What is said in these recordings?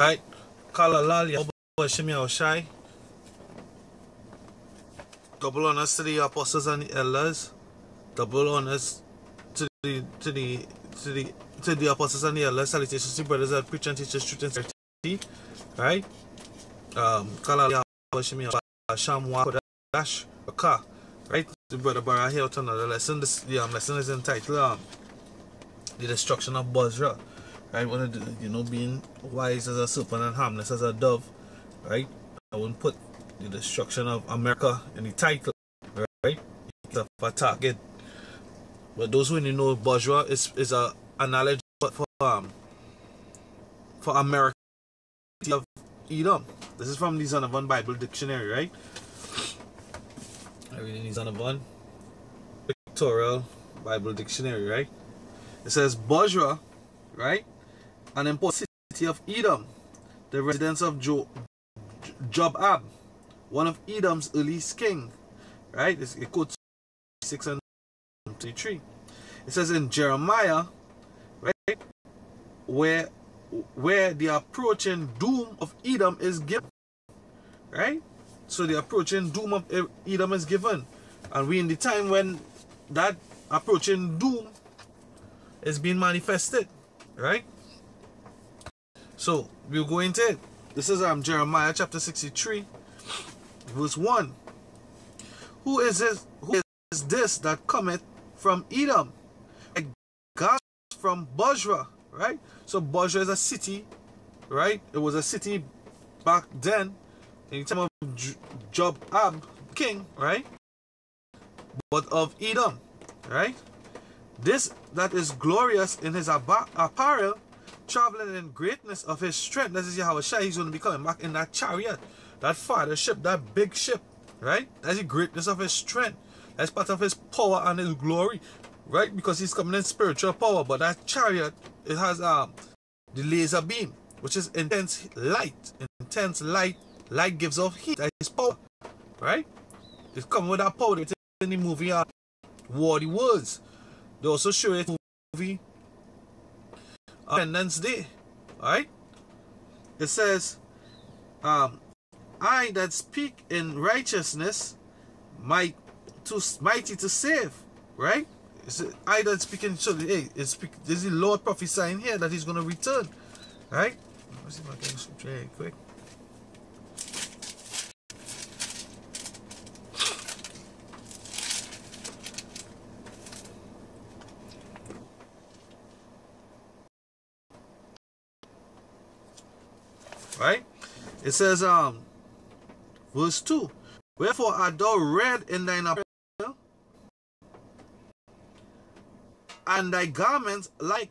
Alright, Kalalal Yahweh Shemi Shai. Double honors to the apostles and the elders. Double honors to the apostles and the elders. Salutations to brothers that preach and teach us truth and certainty. Right? Kalalal Yahweh Shemi Shamwa Kodash Raka. Right? The brother Bozrah here to another lesson. This lesson is entitled The Destruction of Bozrah. Right? One of the, being wise as a serpent and harmless as a dove. Right? I wouldn't put the destruction of America in the title. Right? It's a target. But those who know Bozrah is a analogy for America of Edom. This is from the Son of One Bible Dictionary, right? I read in the Son of One Pictorial Bible Dictionary, right? It says Bozrah, right? An important city of Edom, the residence of Jobab, one of Edom's earliest king, right? It quotes 6 and 3. It says in Jeremiah, right, where the approaching doom of Edom is given, right? So the approaching doom of Edom is given, and we in the time when that approaching doom is being manifested, right? So we'll go into it. This is Jeremiah chapter 63, verse 1. Who is this that cometh from Edom? A God from Bozrah, right? So Bozrah is a city, right? It was a city back then in the time of Jobab king, right? But of Edom, right? This that is glorious in his apparel, traveling in greatness of his strength. That is Yahweh Shai. He's going to be coming back in that chariot, that father ship, that big ship, right? That's the greatness of his strength. That's part of his power and his glory, right? Because he's coming in spiritual power. But that chariot, it has the laser beam, which is intense light. Intense light. Light gives off heat. That is power, right? It's coming with that power. It's in the movie War of the Worlds. They also show it in the movie Independence Day, alright? It says, I that speak in righteousness, mighty to save, right? It's I that speak in, so hey, there's the Lord prophesying here that he's going to return, right? Let me see if I can scripture here quick. Right? It says, verse 2, wherefore art thou red in thine apparel, and thy garments like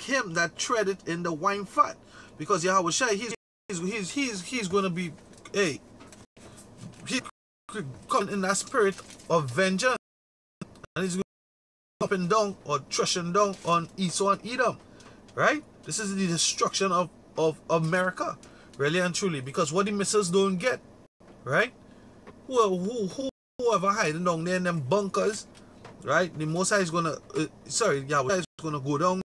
him that treadeth in the wine fat? Because Yahweh Shai, he's going to be, hey, he come in that spirit of vengeance, and he's going to up and down or threshing down on Esau and Edom, right? This is the destruction of America, really and truly, because what the missiles don't get, right? Whoever hiding down there in them bunkers, right? The Most High is gonna, Yahweh is gonna go down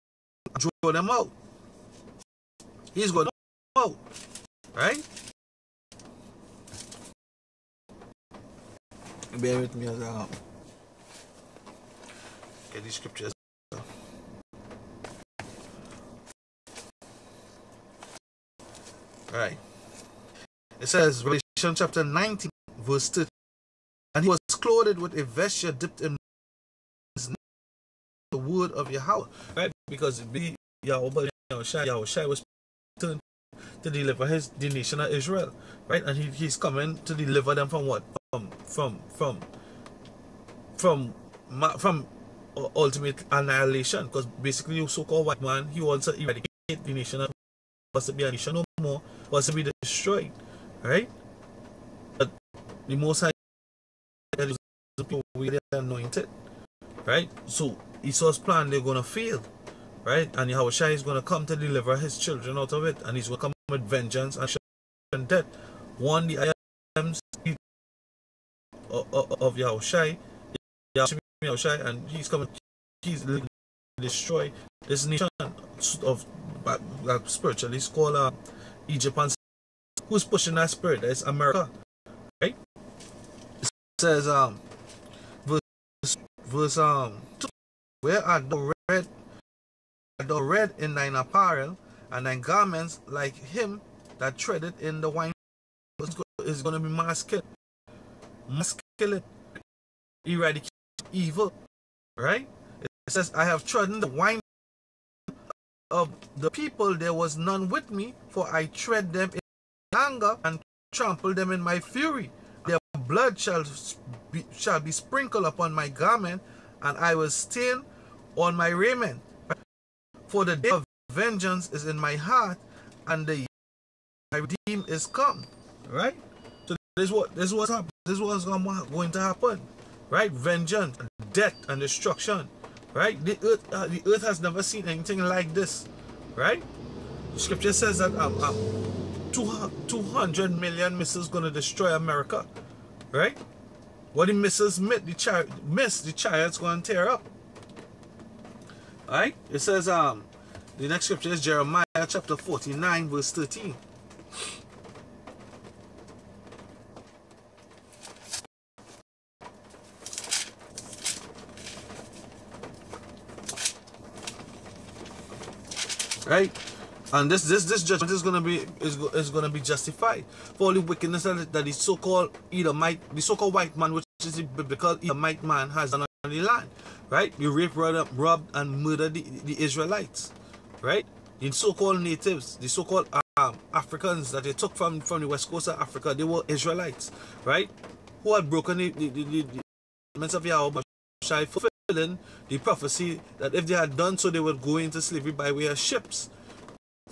and draw them out. He's gonna out, right? Bear with me as I get these scriptures. Right. It says, Revelation chapter 19, verse 30. And he was clothed with a vesture dipped in the word of Yahweh. Right? Because Yahweh Shai was turned to deliver the nation of Israel. Right? And he's coming to deliver them from what? From ultimate annihilation. Because basically the so-called white man, he wants to eradicate the nation of was to be a nation no more, was to be destroyed, right? But the Most High is the people we anointed, right? So Esau's plan, they're gonna fail, right? And Yahweh Shai is gonna come to deliver his children out of it, and he's gonna come with vengeance and death. One, the items of Yahweh Shai, and he's coming, he's destroy this nation of spiritually called Egypt and who's pushing that spirit? That's America, right? It says verse 2, where art thou red in thine apparel, and thine garments like him that treadeth in the wine is going to be masculine, eradicate evil, right? It says, I have trodden the wine of the people, there was none with me, for I tread them in anger and trample them in my fury. Their blood shall be sprinkled upon my garment, and I will stain on my raiment. For the day of vengeance is in my heart, and the year I redeem is come. Right? So this is what's going to happen. Right? Vengeance, death, and destruction. Right? The earth has never seen anything like this. Right? The scripture says that 200 million missiles going to destroy America. Right? What the missiles miss, the chariots going to tear up. Right? It says the next scripture is Jeremiah chapter 49 verse 13. Right? And this judgment is gonna be justified for all the wickedness that the so-called Edomite, the so-called white man, which is the biblical Edomite man, has done on the land. Right? You rape, robbed, and murdered the Israelites. Right? The so-called natives, the so-called Africans that they took from the west coast of Africa, they were Israelites. Right? Who had broken the commandments of Yahweh, fulfilling the prophecy that if they had done so, they would go into slavery by way of ships.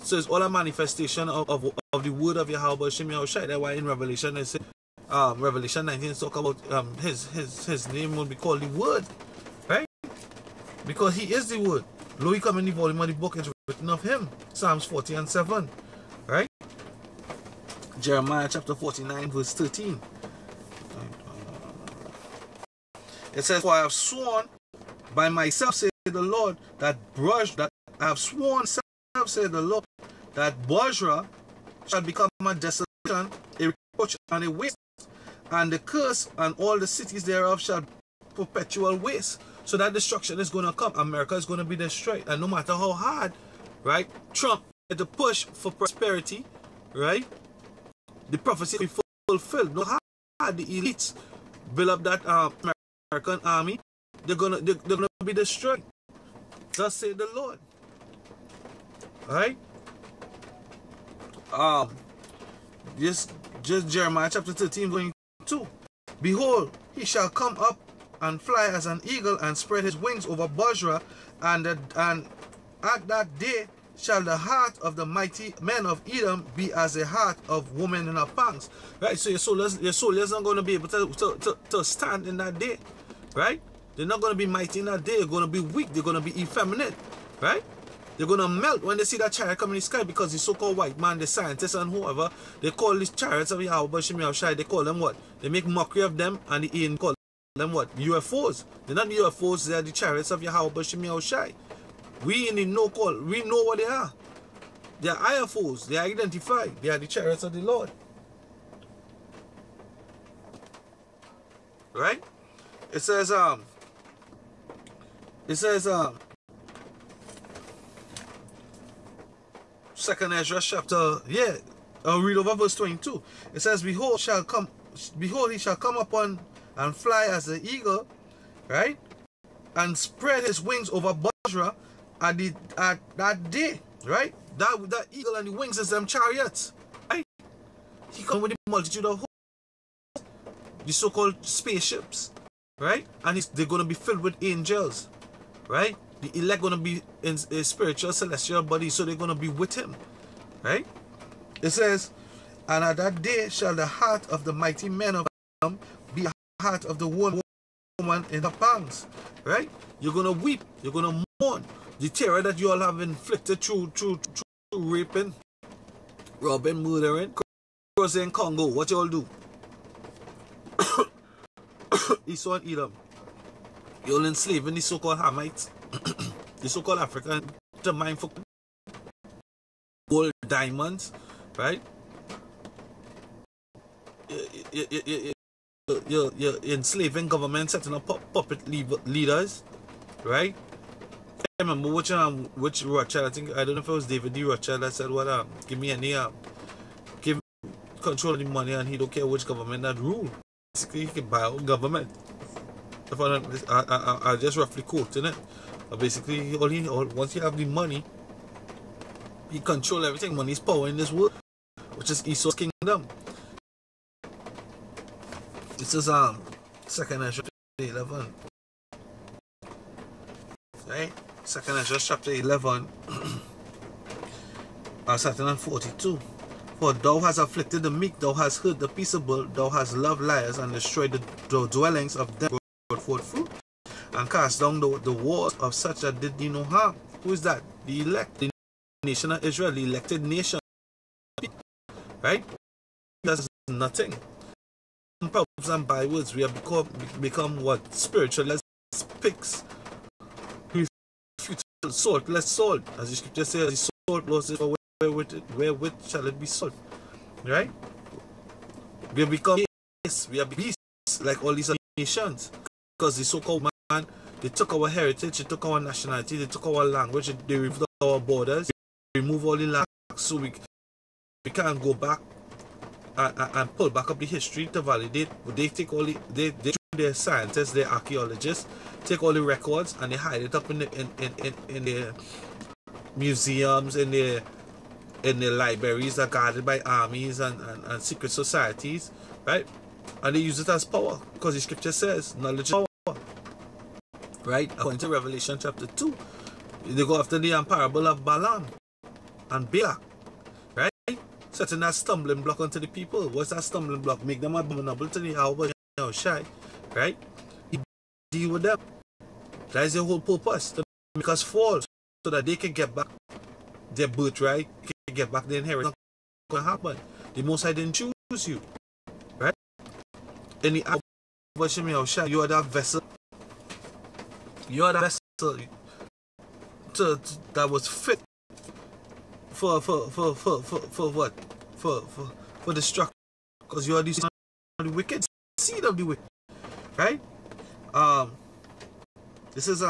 So it's all a manifestation of the word of Yahweh Shem Yahushai. That's why in Revelation they say, Revelation 19 talk about his name will be called the Word, right? Because he is the Word. Lo, he come in the volume of the book, it's written of him. Psalms 40 and 7, right? Jeremiah chapter 49 verse 13. It says, for I have sworn by myself, said the Lord, that I have sworn, said the Lord, that Bozrah shall become a desolation, a reproach, and a waste, and the curse and all the cities thereof shall perpetual waste. So that destruction is going to come. America is going to be destroyed, and no matter how hard, right, Trump had to push for prosperity, right, the prophecy will be fulfilled. No how hard the elites build up that American army, they're gonna be destroyed. Thus said the Lord. Right? Just Jeremiah chapter 13 verse 2. Behold, he shall come up and fly as an eagle and spread his wings over Bozrah, and at that day shall the heart of the mighty men of Edom be as the heart of women in her pangs. Right? So your soldiers are going to be able to stand in that day. Right? They're not going to be mighty in that day. They're going to be weak. They're going to be effeminate. Right? They're going to melt when they see that chariot come in the sky, because the so-called white man, the scientists and whoever, they call these chariots of Yahweh Shem Yahushai, they call them what? They make mockery of them, and the Ian call them what? UFOs. They're not the UFOs, they're the chariots of Yahweh Shem Yahushai. We in the no-call, we know what they are. They are IFOs, they are identified, they are the chariots of the Lord. Right? It says, Second Ezra chapter, I'll read over verse 22. It says, behold, he shall come upon and fly as the eagle, right? And spread his wings over Bozrah at that day, right? That eagle and the wings is them chariots, right? He come with the multitude of hosts, the so-called spaceships, right? And they're going to be filled with angels, right? The elect going to be in a spiritual celestial body, so they're going to be with him, right? It says, and at that day shall the heart of the mighty men of Edom be the heart of the woman in her pangs, right? You're going to weep, you're going to mourn the terror that you all have inflicted through raping, robbing, murdering, crossing Congo. What you all do? Esau and Edom. You all enslaving the so-called Hamites, the so-called African, to mine for gold, diamonds, right? You're enslaving government, setting up puppet leaders, right? I remember which Rothschild, I think, I don't know if it was David D. Rothschild that said, what, give me any, give control of the money and he don't care which government that rule. Basically, he can buy out government. If I just roughly quoting it. But basically, once you have the money, you control everything. Money is power in this world, which is Esau's kingdom. This is 2nd Ezra chapter 11. Right? 2nd Ezra chapter 11. Starting on 42. For thou hast afflicted the meek, thou hast hurt the peaceable, thou hast loved liars and destroyed the dwellings of them, brought forth fruit, and cast down the walls of such that did thee no harm. Who is that? The elect, the nation of Israel, the elected nation. Right? That's nothing. Problems and bywords, we have become what? Spiritual pigs. Salt, less salt. As the scripture says, the salt loses, wherewith shall it be salt? Right? We have become beasts, like all these nations. Because the so-called man, they took our heritage, they took our nationality, they took our language, they removed our borders, they removed all the language, so we can't go back and pull back up the history to validate. They take all their scientists, their archaeologists, take all the records and they hide it up in the museums, in the libraries that are guarded by armies and secret societies, right? And they use it as power, because the scripture says knowledge is power, right? According to Revelation chapter 2, they go after the parable of Balaam and Balak, right? Setting that stumbling block onto the people. What's that stumbling block? Make them abominable to the Yahushai, right? He deal with them. That is the whole purpose, to make us fall, so that they can get back their birthright, can get back their inheritance. It's not going to happen. The Most High didn't choose you, right? In the act of Yahushai, you are that vessel. You are that vessel that was fit for what? For destruction. Because you are the son of the wicked, seed of the wicked, right? This is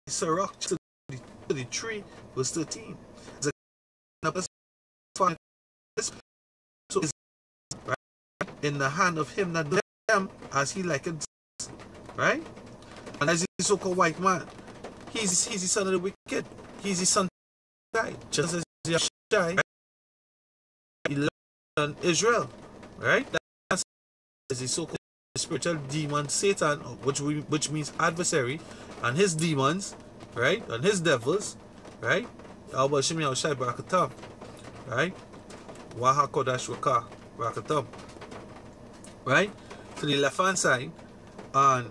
Sirach 33 verse 13. So is right in the hand of him that doeth them as he liketh, right? And as the so-called white man, he's the son of the wicked. He's the son of the guy, just as Yahshai, right? He learned Israel, right? That's the so-called spiritual demon Satan, which means adversary, and his demons, right? And his devils, right? Yahshai Barakatam, right? Waha Kodash Waka Barakatam, right? To the left hand side, and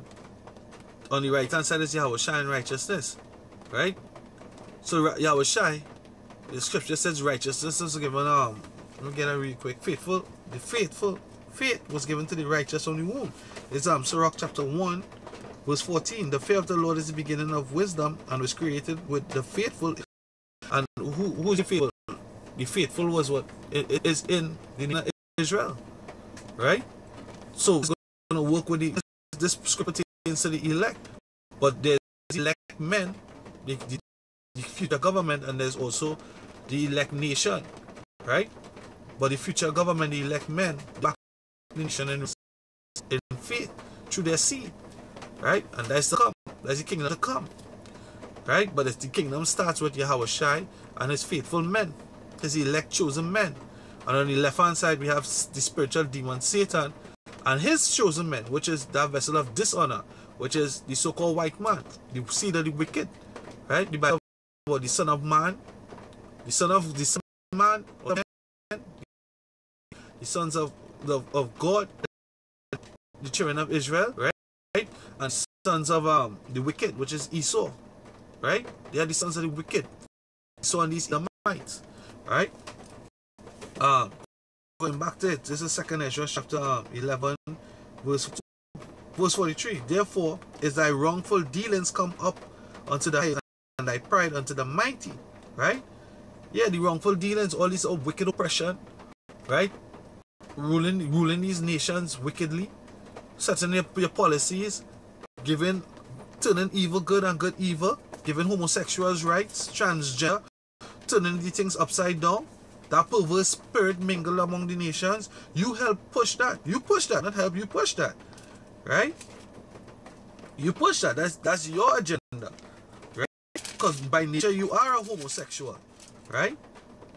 on the right hand side is Yahushai and righteousness, right? So Yahushai, the scripture says righteousness is given, let me get it really quick. Faith was given to the righteous from the womb. It's Sirach chapter 1 verse 14. The fear of the Lord is the beginning of wisdom, and was created with the faithful. And who is the faithful? The faithful was what? It is in the nation of Israel, right? So it's going to work with this scripture pertains to the elect, but there's elect men, the future government, and there's also the elect nation, right? But the future government, the elect men, black nation in faith through their seed, right? And that's the come. That's the kingdom to come, right? But the kingdom starts with Yahushai and his faithful men, his elect chosen men. And on the left hand side we have the spiritual demon Satan and his chosen men, which is that vessel of dishonor, which is the so-called white man, the seed of the wicked, right? The Bible about the son of man, the son of man, the sons of God, the children of Israel, right? And sons of the wicked, which is Esau, right? They are the sons of the wicked. So on these Edomites, right? Going back to it, this is 2nd Ezra chapter 11 verse 43. Therefore is thy wrongful dealings come up unto the height, and thy pride unto the mighty, right? Yeah, the wrongful dealings, all this wicked oppression, right? Ruling these nations wickedly, setting your policies, turning evil good and good evil, giving homosexuals rights, transgender, turning these things upside down. That perverse spirit mingle among the nations. You help push that. You push that, not help, you push that. Right? You push that. That's your agenda. Right? Because by nature you are a homosexual. Right?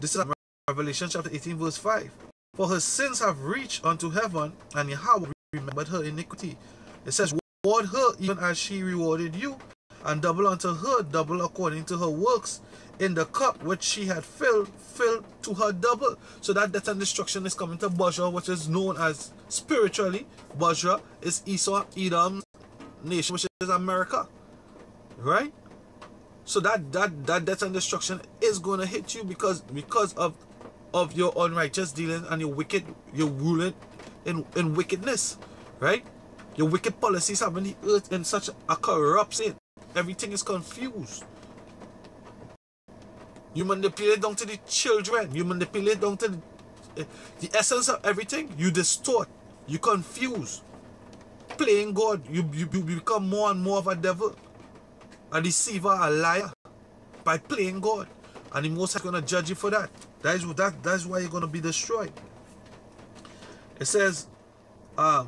This is Revelation chapter 18 verse 5. For her sins have reached unto heaven, and Yahweh remembered her iniquity. It says, reward her even as she rewarded you, and double unto her, double according to her works. In the cup which she had filled to her double. So that death and destruction is coming to Bozrah, which is known as spiritually. Bozrah is Esau, Edom's nation, which is America. Right? So that death and destruction is going to hit you because of your unrighteous dealing and your ruling in wickedness. Right? Your wicked policies having the earth in such a corrupt state. Everything is confused. You manipulate down to the children. You manipulate down to the essence of everything. You distort. You confuse. Playing God. You become more and more of a devil. A deceiver, a liar. By playing God. And the Most High is going to judge you for that. That's why you're going to be destroyed. It says, the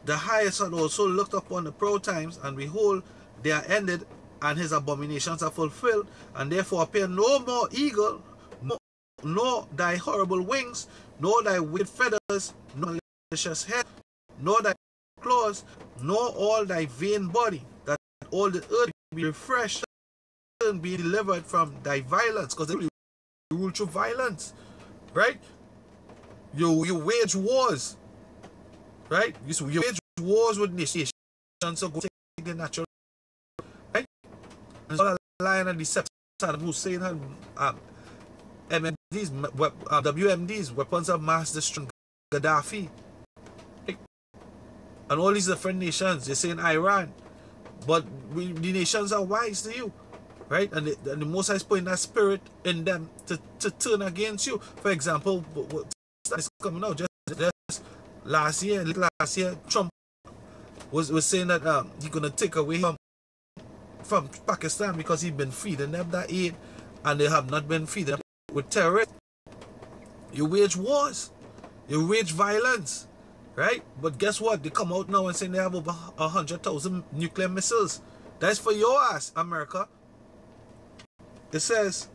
highest had also looked upon the proud times, and behold, they are ended, and his abominations are fulfilled, and therefore appear no more eagle, nor thy horrible wings, nor thy wicked feathers, nor malicious head, nor thy claws, nor all thy vain body, that all the earth be refreshed and be delivered from thy violence, because they rule through violence, right? You wage wars, right? You wage wars with nations, so go take the natural. It's all a lie and deception. Hussein had MMDs, WMDs, weapons of mass destruction, Gaddafi, right? And all these different nations. They're saying Iran, but the nations are wise to you, right? And the Most High is putting that spirit in them to turn against you. For example, what is coming out just last year, Trump was saying that he's gonna take away from Pakistan because he's been feeding them that aid, and they have not been feeding them with terrorists. You wage wars, you wage violence, right? But guess what? They come out now and say they have over 100,000 nuclear missiles. That's for your ass, America. It says,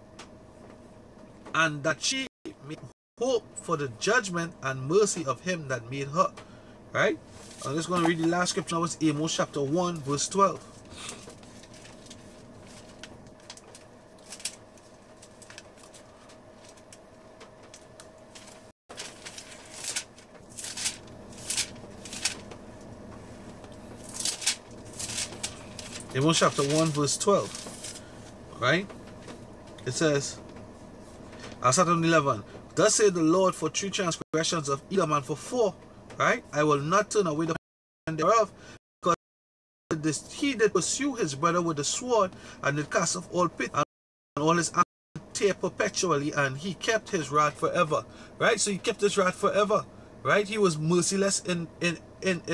and that she may hope for the judgment and mercy of him that made her. Right? I'm just going to read the last scripture. Now it's Amos chapter 1 verse 12. Amos chapter 1 verse 12. Right? It says, I'll start on 11. Thus saith the Lord, for 3 transgressions of Edom, and for 4, right? I will not turn away the hand thereof, because he did pursue his brother with the sword, and did cast off all pity, and all his arms tear perpetually, and he kept his wrath forever. Right? So he kept his wrath forever. Right? He was merciless in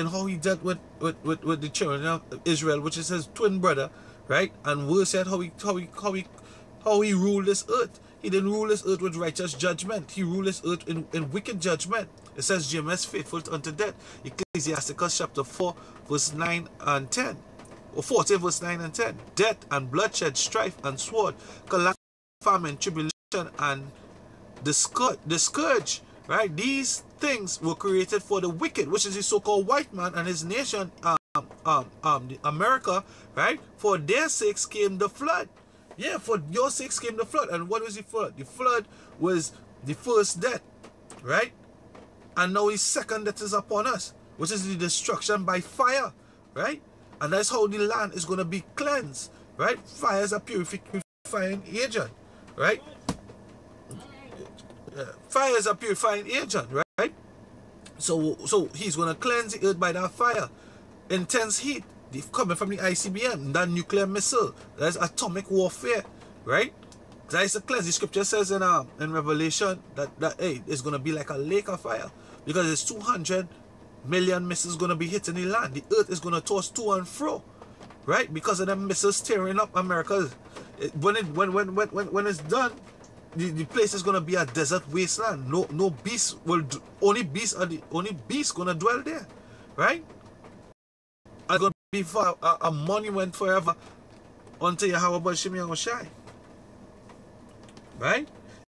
how he dealt with the children of Israel, which is his twin brother, right? And worse yet, how he ruled this earth. He didn't rule this earth with righteous judgment. He ruled this earth in wicked judgment. It says, James faithful unto death. Ecclesiasticus chapter 4 verse 9 and 10. Or 40 verse 9 and 10. Death and bloodshed, strife and sword, calamity, famine, tribulation, and the scourge. Right? These things were created for the wicked, which is the so-called white man and his nation, America, right? For their sakes came the flood. Yeah, for your sakes came the flood. And what was the flood? The flood was the first death, right? And now the second death is upon us, which is the destruction by fire, right? And that's how the land is going to be cleansed, right? Fire is a purifying agent, right? Fire is a purifying agent, right? So he's going to cleanse the earth by that fire. Intense heat coming from the ICBM, that nuclear missile, that's atomic warfare, right? That is a cleanse. The scripture says in Revelation that hey, it's gonna be like a lake of fire because it's 200 million missiles gonna be hitting the land. The earth is gonna toss to and fro, right? Because of them missiles tearing up America. When it's done, the place is gonna be a desert wasteland. No beasts will only beasts gonna dwell there, right? It's gonna be for a monument forever unto Yahweh Bashim Yahushai. Right?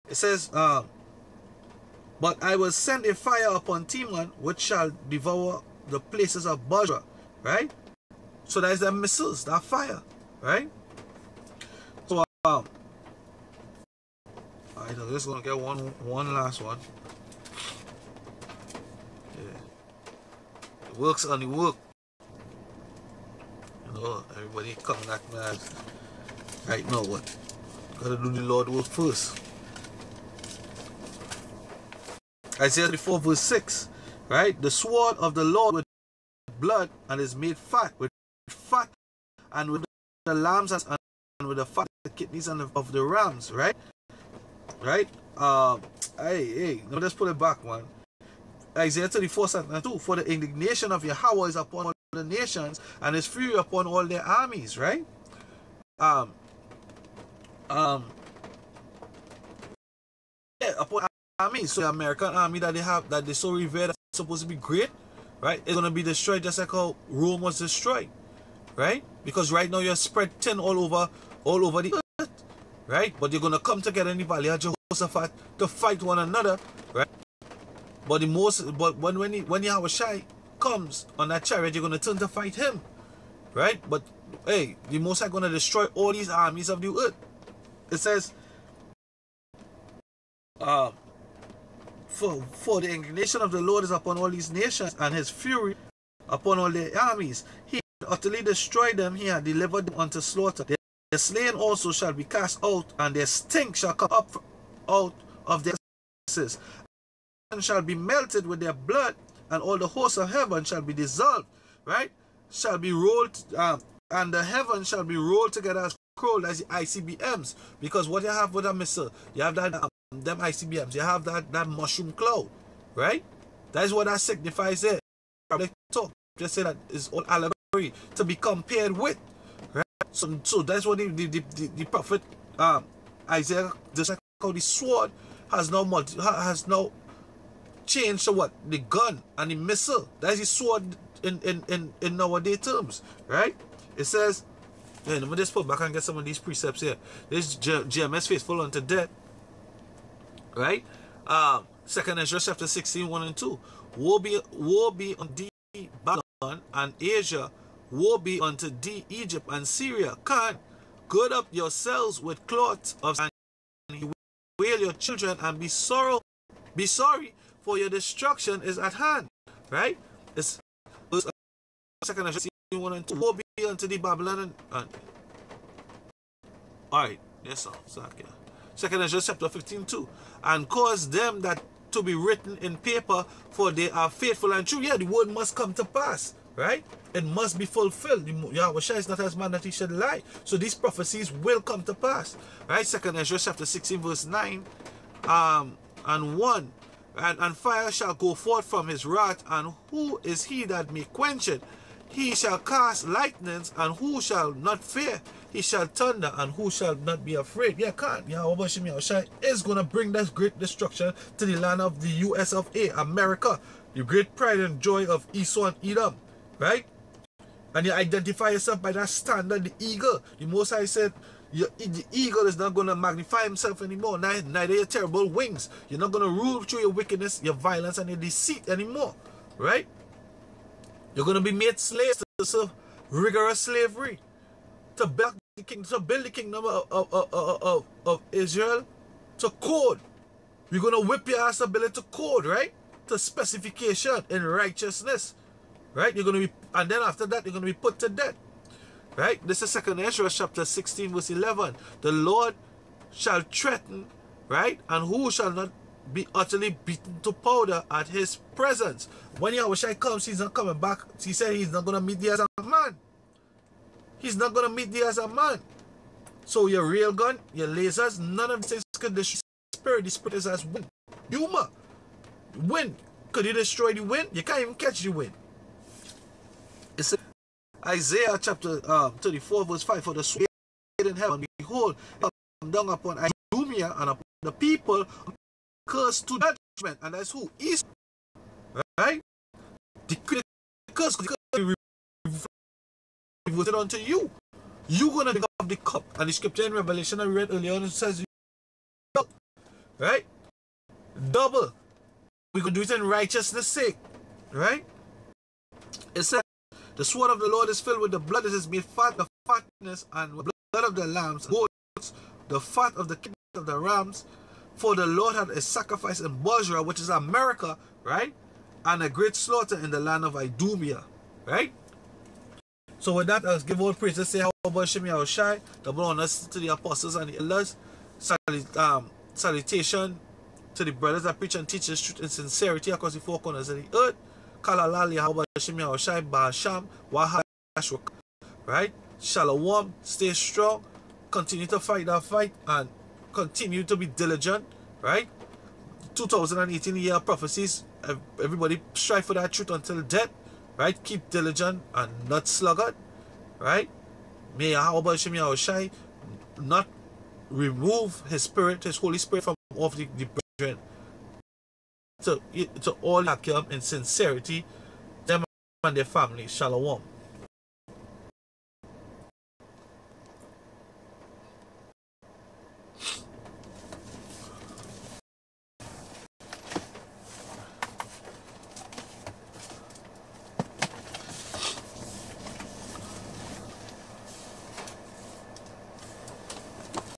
It says, but I will send a fire upon Timon, which shall devour the places of Bozrah. Right? So that is the missiles, that fire. Right? So, alright, I'm just gonna get one last one. Yeah. It works on the work. You know, everybody coming at me as right now what? Gotta do the Lord work first. Isaiah 34 verse 6, right? The sword of the Lord with blood and is made fat with fat and with the lambs and with the fat the kidneys and of the rams, right? Right? Hey, let me just put it back, man. Isaiah 34 2, for the indignation of Yahweh is upon all the nations and his fury upon all their armies, right? Yeah, upon army. So the American army that they have, that they so revered, that's supposed to be great, right? It's gonna be destroyed just like how Rome was destroyed, right? Because right now you're spread thin all over the earth, right? But you're gonna come together in the valley of Jehoshaphat to fight one another, right? But when Yahushai comes on that chariot, you're gonna turn to fight him, right? But hey, the Most High gonna destroy all these armies of the earth. It says, for the indignation of the Lord is upon all these nations, and his fury upon all their armies. He utterly destroyed them, he had delivered them unto slaughter. Their slain also shall be cast out, and their stink shall come up out of their asses, and shall be melted with their blood, and all the hosts of heaven shall be dissolved, right? Shall be rolled, and the heaven shall be rolled together as scroll as the ICBMs. Because what you have with a missile, you have that them ICBMs, you have that mushroom cloud, right? That is what that signifies there. They talk, just say that is all allegory to be compared with, right? So that's what the prophet Isaiah, just like how the sword has now changed to what? The gun and the missile. That is the sword in nowadays terms, right? It says, yeah, let me just put back and get some of these precepts here. This GMS faithful unto death, right? 2nd Ezra chapter 16, 1 and 2. Woe be unto thee, Babylon and Asia. Woe be unto thee, Egypt and Syria. Can't gird up yourselves with cloths of and wail your children and be sorry, for your destruction is at hand. Right? It's 2nd Ezra 16, 1 and 2. Woe be unto thee, Babylon and alright, yes, sir. 2nd Ezra chapter 15, 2. And cause them that to be written in paper, for they are faithful and true. Yeah, the word must come to pass, right? It must be fulfilled. Yahweh is not as man that he should lie. So these prophecies will come to pass, right? 2nd Ezra chapter 16 verse 9 and 1. And fire shall go forth from his wrath, and who is he that may quench it? He shall cast lightnings, and who shall not fear? He shall thunder, and who shall not be afraid? Yeah, can't. Yahweh is going to bring that great destruction to the land of the US of A, America, the great pride and joy of Esau and Edom, right? And you identify yourself by that standard, the eagle. The Most High said, the eagle is not going to magnify himself anymore, neither your terrible wings. You're not going to rule through your wickedness, your violence, and your deceit anymore, right? You're going to be made slaves to serve rigorous slavery, to build the kingdom of Israel to code. We're going to whip your ass ability to code, right? To specification in righteousness, right? You're going to be, and then after that, you're going to be put to death, right? This is 2nd Ezra chapter 16 verse 11. The Lord shall threaten, right? And who shall not be utterly beaten to powder at his presence. When Yahushua comes, he's not coming back. He said he's not going to meet thee as a man. He's not going to meet thee as a man. So your rail gun, your lasers, none of these things could destroy the spirit. The spirit is as wind. Humor. Wind. Could you destroy the wind? You can't even catch the wind. It's Isaiah chapter 34 verse 5. For the sword in heaven, behold, it come down upon Idumea and upon the people cursed to judgment. And that's who? East. Right? The curse will be reverted unto you. You're going to drink of the cup. And the scripture in Revelation I read earlier on, it says, right? Double. We could do it in righteousness' sake. Right? It says, the sword of the Lord is filled with the blood. It is made fat, the fatness, and the blood of the lambs, goats, the fat of the kidneys of the rams. For the Lord had a sacrifice in Bozrah, which is America, right? And a great slaughter in the land of Idumea, right? So with that, I'll give all praise to say how about Shemi Yahushai, double honors to the apostles and the elders. Salutation to the brothers that preach and teach the truth in sincerity across the four corners of the earth. Kalalali, how about Shemi Yahushai, Bahasham, Wahashwak, right? Shalom, stay strong, continue to fight that fight, and continue to be diligent, right? 2018 year of prophecies, everybody strive for that truth until death, right? Keep diligent and not sluggard, right? May Yahweh Shem Yahushai not remove his spirit, his Holy Spirit from off the brethren. To all that come in sincerity, them and their families. Shalom.